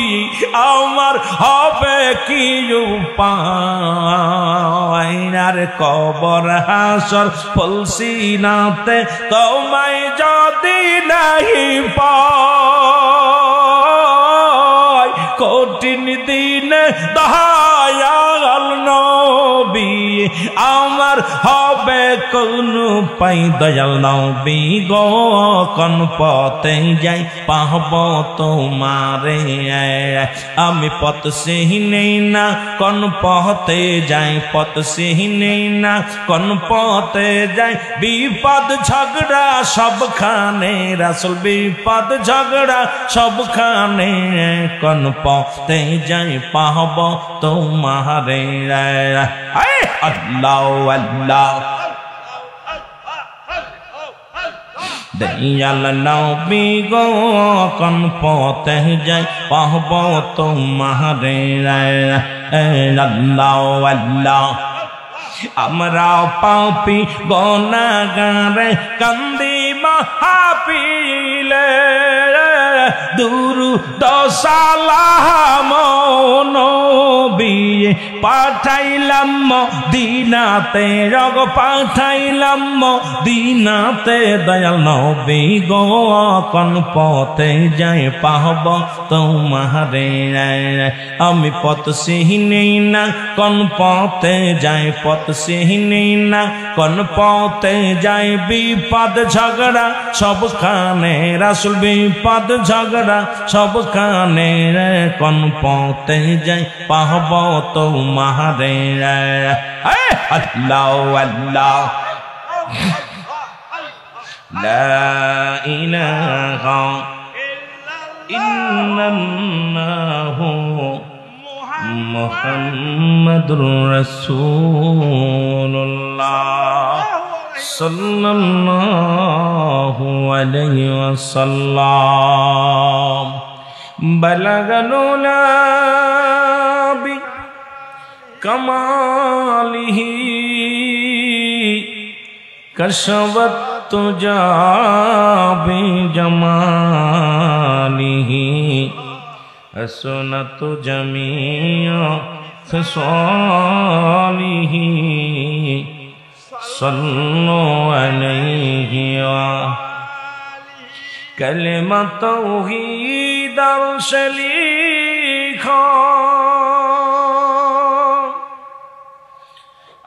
[SPEAKER 1] আমার হবে কি উপায় আর কবর হাসর ফুলসিরাতে তোমায় যদি নাই পাই কঠিন দিনে দয়াল নবী আমার হবে কোন পাই দয়াল নবী গো কোন পথে যাই পাব তোমারে আমি পথ চিনি না কোন পথে যাই পথ চিনি না কোন পথে যাই বিপদ ঝগড়া সবখানে রাসূল বিপদ ঝগড়া সবখানে কোন পথে যাই পাব তোমারে আল্লাহ আল্লাহ দয়াল নবী গো কোন পথে যাই পাব তোমারে আল্লাহ আল্লাহ আমরা পাপী গুনাহগার কান্দি মাহফিলে দুরূদ সালাম নবী পাঠাইলাম মদিনাতে রগ পাঠাইলাম মদিনাতে দয়াল নবী গো কোন পথে যাই পাব তোমারে আমি পথ চিনি না কোন পথে যাই পথ চিনি না কোন পথে যাই বিপদ ঝগড়া সবখানে রাসূল বিপদ ঝগড়া সবখানে কোন পথে যাই পাব তোমারে আল্লাহ আল্লাহ লা ইলাহা ইল্লাল্লাহু মুহাম্মাদুর রাসূলুল্লাহ সাল্লাল্লাহু আলাইহি ওয়াসাল্লাম বালাগানুলা বি কামালিহি কশবত तुजा बिजमालिही हसनत जमीअ खिसालिही सल्लु अलैहि व कलिमा तौहीद अर्श लिखा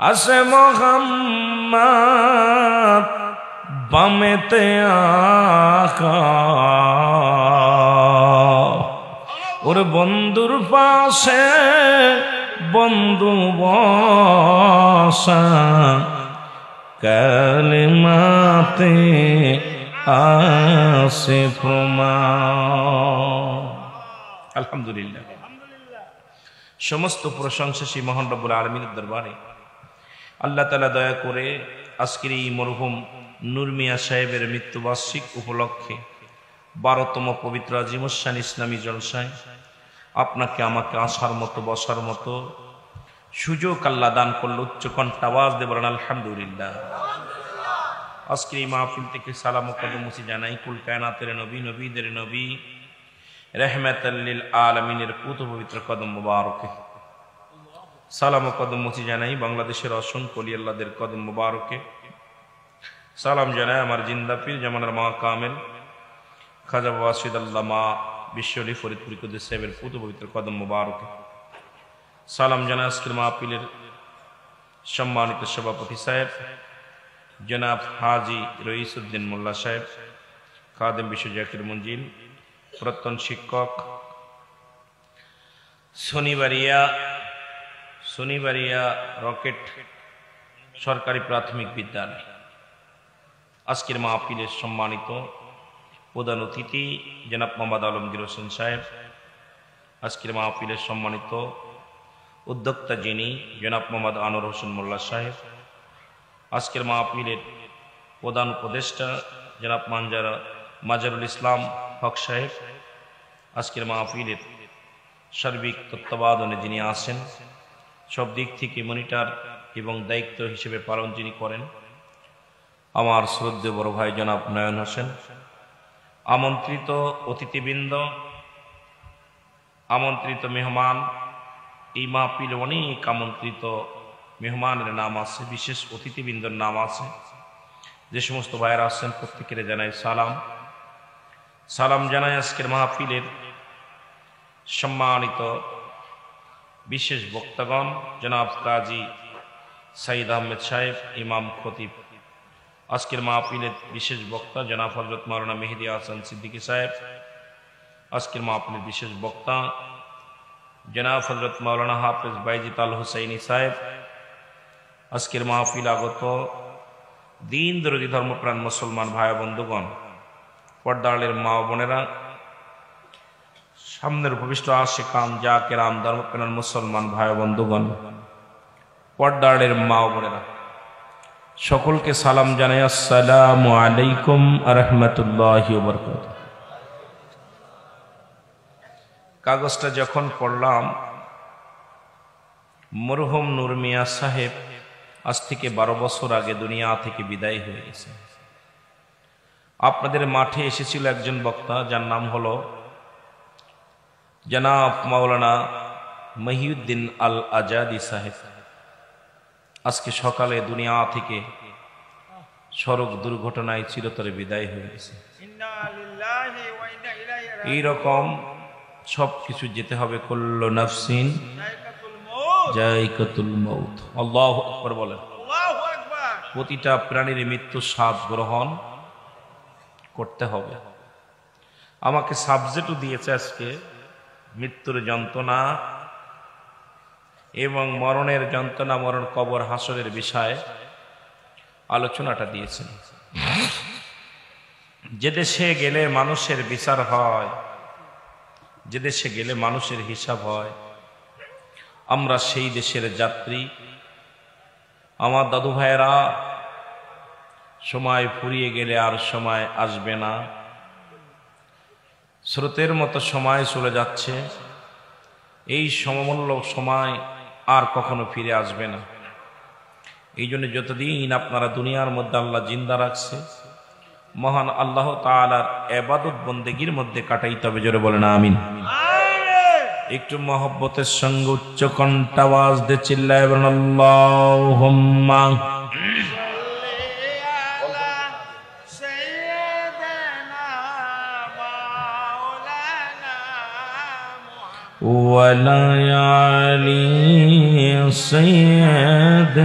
[SPEAKER 1] अस मोहम्मद बमते आका और बंधुर पाशे बंधु बसा कलिमाते आसे प्रमाण। अल्हम्दुलिल्लाह समस्त प्रशंसा श्री महान रब्बुल आलमीনের दरबारे। আল্লাহ তাআলা দয়া করে আজকের এই মরহুম নূর মিয়া সাহেবের মৃত্যুবার্ষিক উপলক্ষে 12তম পবিত্র আজিমুশান ইসলামী জলসায় আপনাকে আমাকে আসার মতো বসার মতো সুযোগ আল্লাহ দান করল। উচ্চ কণ্ঠে আওয়াজ দিয়ে বলেন আলহামদুলিল্লাহ। আজকের এই মাহফিল থেকে সালাম ও কদম মুছি জানাই কুল কায়নাতের নবী নবীদের নবী রাহমাতাল লিল আলামিনের পুত পবিত্র কদম মুবারকে। সালাম ও কদম মুছি জানাই বাংলাদেশের অসংখ্য ওলি আল্লাহদের কদম মুবারকে। সালাম জানাই আমার জিন্দা পীর জামানার মা কামেল খাজা ওয়াসিদ আল্লামা বিশ্বলি ফরিদপুরি কুদ্দুস সাহেবের পুত পবিত্র কদম মুবারকে। সালাম জানাই আজকের মাহফিলের সম্মানিত সভাপতি সাহেব জনাব হাজি রইসউদ্দিন মোল্লা সাহেব, খাদেম বিশ্ব জাকির মঞ্জিল, প্রত্যন শিক্ষক, শনিবারিয়া রকেট সরকারি প্রাথমিক বিদ্যালয়। আজকের মাহফিলের সম্মানিত প্রধান অতিথি জনাব মোহাম্মদ আলমগীর হোসেন সাহেব, আজকের মাহফিলের সম্মানিত উদ্যোক্তা যিনি জনাব মোহাম্মদ আনোয়ার হোসেন মোল্লা সাহেব, আজকের মাহফিলের প্রধান উপদেষ্টা জনাব মাজারুল ইসলাম হক সাহেব, আজকের মাহফিলের সার্বিক তত্ত্বাবধানে যিনি আছেন, সব দিক থেকে মনিটর এবং দায়িত্ব হিসেবে পালন যিনি করেন আমার শ্রদ্ধেয় বড় ভাই জনাব নয়ন হোসেন, আমন্ত্রিত অতিথিবৃন্দ, আমন্ত্রিত মেহমান। এই মাহফিলে অনেক আমন্ত্রিত মেহমানের নাম আছে, বিশেষ অতিথিবৃন্দর নাম আছে। যে সমস্ত ভাইয়েরা আছেন প্রত্যেকের জানাই সালাম জানাই আজকের মাহফিলের সম্মানিত বিশেষ বক্তাগণ জনাব কাজী সাইদ আহমেদ সাহেব, ইমাম খতিব। আজকের মাহফিলের বিশেষ বক্তা জনাব হযরত মাওলানা মেহেদী হাসান সিদ্দিকী সাহেব। আজকের মাহফিলের বিশেষ বক্তা জনাব হযরত মাওলানা হাফেজ বাইজিত আল হুসাইনি সাহেব। আজকের মাহফিল আগত দিন দরদি ধর্মপ্রাণ মুসলমান ভাই বন্ধুগণ, পর্দারের মা বোনেরা, সামনের উপবিষ্ট আশিকান জাকেরান ধর্মপ্রাণ মুসলমান ভাই বন্ধুগণ, পর্দারের মা বোনেরা, সকলকে সালাম জানাই আসসালামু আলাইকুম ওয়া রাহমাতুল্লাহি ওয়া বারাকাতুহু। কাগজটা যখন পড়লাম, মরহুম নূর মিয়া সাহেব আজ থেকে 12 বছর আগে দুনিয়া থেকে বিদায় হয়ে গেছে। আপনাদের মাঠে এসেছিল একজন বক্তা যার নাম হলো জনাব মাওলানা মহিউদ্দিন আল আজাদি সাহেব। আজকে সকালে দুনিয়া থেকে সড়ক দুর্ঘটনায় চিরতরে বিদায় হয়ে গেছে। এইরকম সবকিছু যেতে হবে, কুল্লু নাফসিন যায়কাতুল মউত। আল্লাহু আকবার বলেন। প্রতিটা প্রাণীর মৃত্যুর স্বাদ গ্রহণ করতে হবে। আমাকে সাবজেক্টও দিয়েছে আজকে মৃত্যুর যন্ত্রণা এবং মরণের যন্ত্রণা, মরণ, কবর, হাসরের বিষয়ে আলোচনাটা দিয়েছেন। যে দেশে গেলে মানুষের বিচার হয়, যে দেশে গেলে মানুষের হিসাব হয়, আমরা সেই দেশের যাত্রী। আমার দাদু ভাইয়েরা, সময় ফুরিয়ে গেলে আর সময় আসবে না, স্রোতের মতো সময় চলে যাচ্ছে। এই সমমূল্য সময় আর কখনো ফিরে আসবে না। এই জন্য যতদিন আপনারা দুনিয়ার মধ্যে আল্লাহ জিন্দা রাখছে, মহান আল্লাহ তাআলার ইবাদত বন্দেগীর মধ্যে কাটাইতে হবে। জোরে বলেন আমিন। একটু মহব্বতের সঙ্গে উচ্চ কণ্ঠ আওয়াজ দিয়ে চিল্লায় বলেন আল্লাহুম্মা ওয়ালা আলি সাইয়্যিদিনা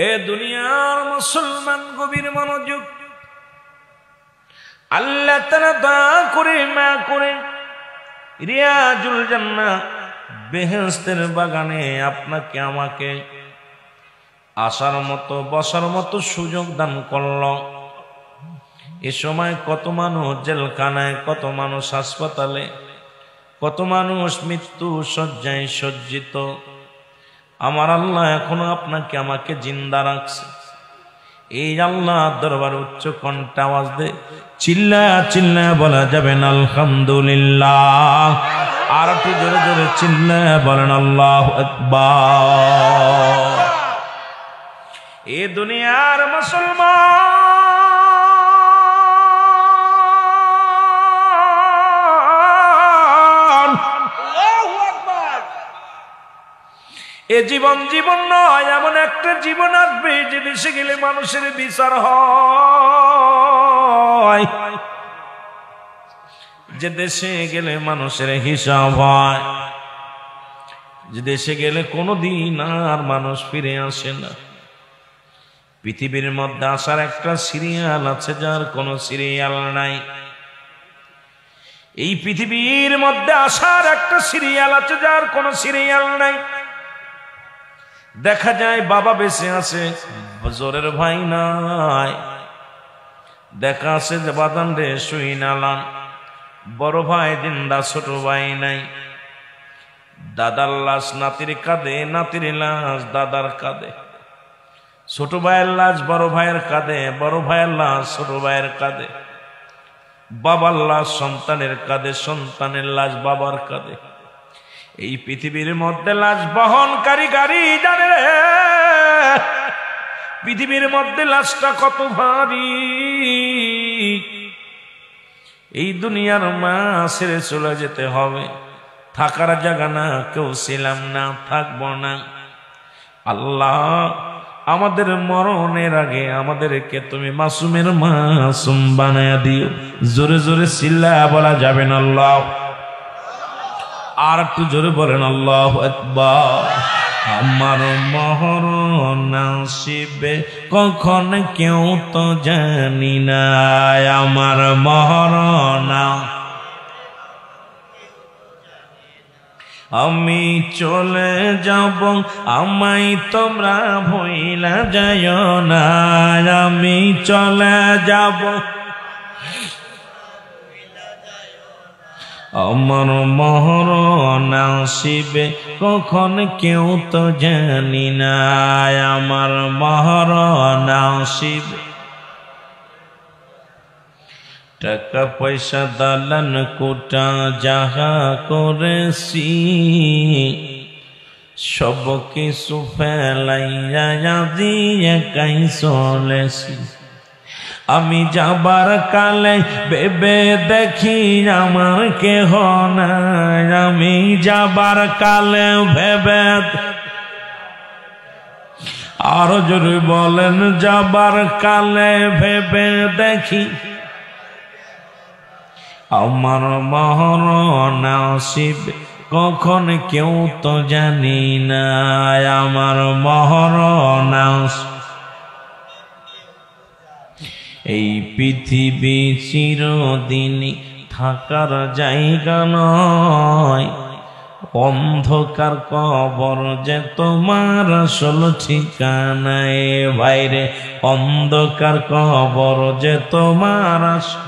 [SPEAKER 1] এ দুনিয়ার মুসলমান গভীর মনোযোগ। আল্লাহ তাআলা দয়া করে মায়া করে রিয়াজুল জান্নাহ বেহেশতের বাগানে আপনাকে আমাকে আসার মতো বসার মতো সুযোগ দান করল। এ সময় কত মানুষ জেলখানায়, কত মানুষ হাসপাতালে, কত মানুষ মৃত্যু শয্যায় সজ্জিত। আমার আল্লাহ এখনো আপনাকে আমাকে জিন্দা রাখছে। এই আল্লাহ দরবার উচ্চ কণ্ঠ আওয়াজ দে চিল্লায়া চিল্লায়া বলা যাবে না আলহামদুলিল্লাহ। আর একটু জোরে জোরে চিল্লায়া বলেন আল্লাহু আকবার। এ দুনিয়ার মুসলমান, এ জীবন জীবন নয়, এমন একটা জীবন আসবে যে দেশে গেলে মানুষের বিচার হয়, যে দেশে গেলে মানুষের হিসাব হয়, যে দেশে গেলে কোনোদিন আর মানুষ ফিরে আসে না। পৃথিবীর মধ্যে আসার একটা সিরিয়াল আছে যার কোনো সিরিয়াল নাই। এই পৃথিবীর মধ্যে আসার একটা সিরিয়াল আছে যার কোনো সিরিয়াল নাই। দেখা যায় বাবা বেঁচে আছে, জোরের ভাই নাই। দেখা আছে যে বাদান রে শুই নালাম, বড় ভাই জিন্দা, ছোট ভাই নাই। দাদার লাশ নাতির কাঁধে, নাতির লাশ দাদার কাঁধে, ছোট ভাইয়ের লাশ বড় ভাইয়ের কাঁধে, বড় ভাইয়ের লাশ ছোট ভাইয়ের কাঁধে, বাবার লাশ সন্তানের কাঁধে, সন্তানের লাশ বাবার কাঁধে। এই পৃথিবীর মধ্যে লাশ বহনকারী গাড়ি জানে রে, পৃথিবীর মধ্যে লাশটা কত ভারী। এই দুনিয়ার মা ছেড়ে চলে যেতে হবে, থাকার জায়গা না, কেউ ছিলাম না, থাকবো না। আল্লাহ আমাদের মরণের আগে আমাদেরকে তুমি মাসুমের মাসুম বানায়া দিও। জোরে জোরে চিল্লায়া বলা যাবে না আল্লাহ। আর একটু জোরে বলেন আল্লাহু আকবার। আমার মরণ নসিবে কখন কেউ তো জানি না, আমার মরণ আমি চলে যাব, আমায় তোমরা ভুইলা যাইও না, আমি চলে যাব, আমার মরণ আসিবে কখন কেউ তো জানি না, আমার মরণ আসিবে। টাকা পয়সা দালান কোটা যাহা করেছি, সব কিছু ফেলাইয়া দিয়ে একাই চলেছি। আমি যাবার কালে ভেবে দেখি আমার কেহ নাই, আমি যাবার কালে ভেবে, আরো জোরে বলেন যাবার কালে ভেবে দেখি আমার মরণ আসিবে কখন কেউ তো জানি না, আমার মরণ আসিবে। এই পৃথিবী চিরদিনই থাকার জায়গা নয়, অন্ধকার কবর যে তোমার আসল ঠিকানা। বাইরে অন্ধকার কবর যে তোমার আসল